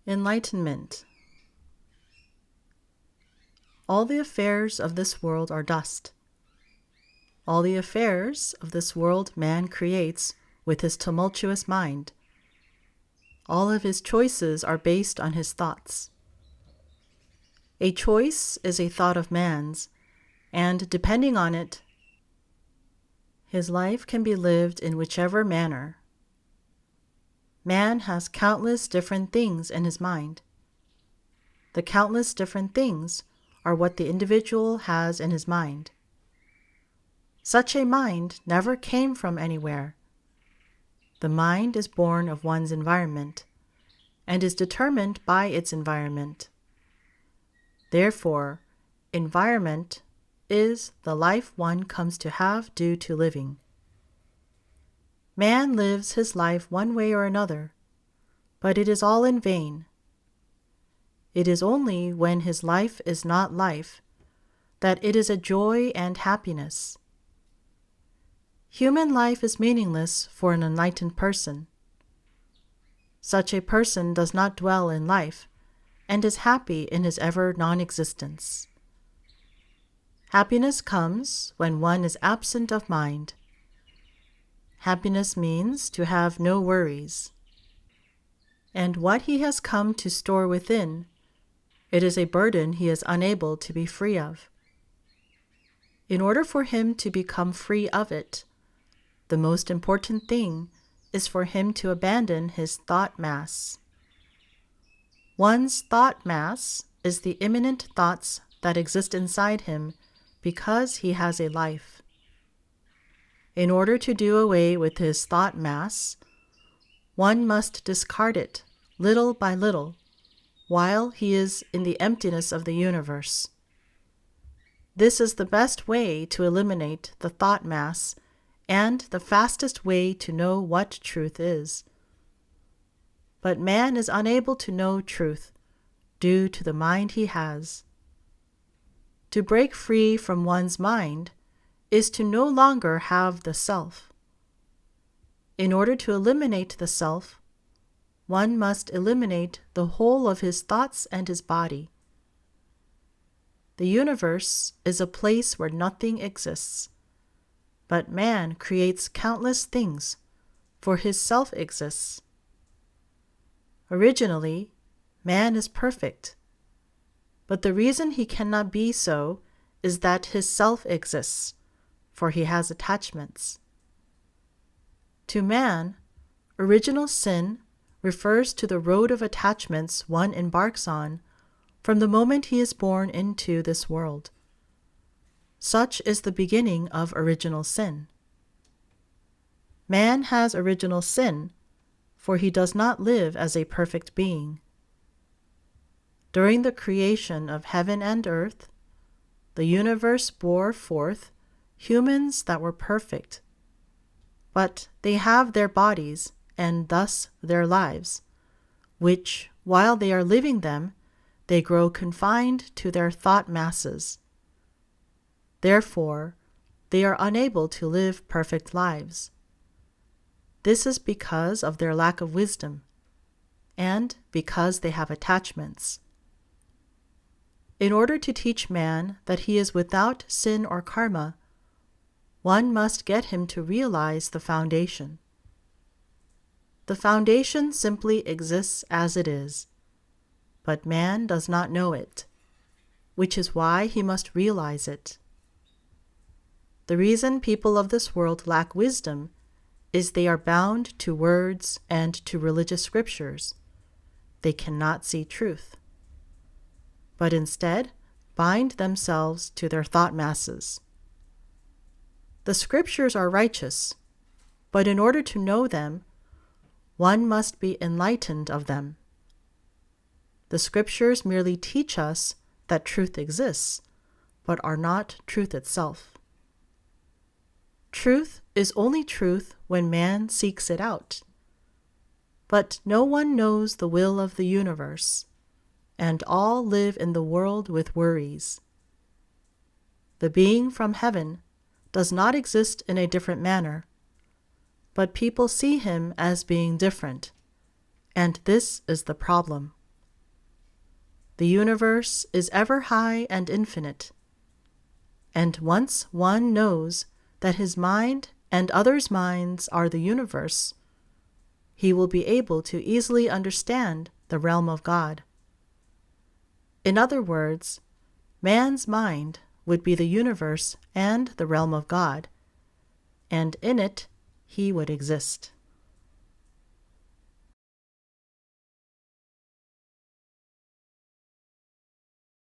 Enlightenment. All the affairs of this world are dust. All the affairs of this world man creates with his tumultuous mind. All of his choices are based on his thoughts. A choice is a thought of man's, and depending on it, his life can be lived in whichever manner. Man has countless different things in his mind. The countless different things are what the individual has in his mind. Such a mind never came from anywhere. The mind is born of one's environment and is determined by its environment. Therefore, environment is the life one comes to have due to living. Man lives his life one way or another, but it is all in vain. It is only when his life is not life that it is a joy and happiness. Human life is meaningless for an enlightened person. Such a person does not dwell in life and is happy in his ever non-existence. Happiness comes when one is absent of mind. Happiness means to have no worries. And what he has come to store within, it is a burden he is unable to be free of. In order for him to become free of it, the most important thing is for him to abandon his thought mass. One's thought mass is the immanent thoughts that exist inside him because he has a life. In order to do away with his thought mass, one must discard it little by little while he is in the emptiness of the universe. This is the best way to eliminate the thought mass and the fastest way to know what truth is. But man is unable to know truth due to the mind he has. To break free from one's mind is to no longer have the self. In order to eliminate the self, one must eliminate the whole of his thoughts and his body. The universe is a place where nothing exists, but man creates countless things, for his self exists. Originally, man is perfect, but the reason he cannot be so is that his self exists, for he has attachments. To man, original sin refers to the road of attachments one embarks on from the moment he is born into this world. Such is the beginning of original sin. Man has original sin, for he does not live as a perfect being. During the creation of heaven and earth, the universe bore forth humans that were perfect, but they have their bodies and thus their lives, which, while they are living them, they grow confined to their thought masses. Therefore, they are unable to live perfect lives. This is because of their lack of wisdom, and because they have attachments. In order to teach man that he is without sin or karma, one must get him to realize the foundation. The foundation simply exists as it is, but man does not know it, which is why he must realize it. The reason people of this world lack wisdom is they are bound to words and to religious scriptures. They cannot see truth, but instead bind themselves to their thought masses. The scriptures are righteous, but in order to know them, one must be enlightened of them. The scriptures merely teach us that truth exists, but are not truth itself. Truth is only truth when man seeks it out. But no one knows the will of the universe, and all live in the world with worries. The being from heaven does not exist in a different manner, but people see him as being different, and this is the problem. The universe is ever high and infinite. And once one knows that his mind and others' minds are the universe, he will be able to easily understand the realm of God. In other words, man's mind would be the universe and the realm of God, and in it he would exist.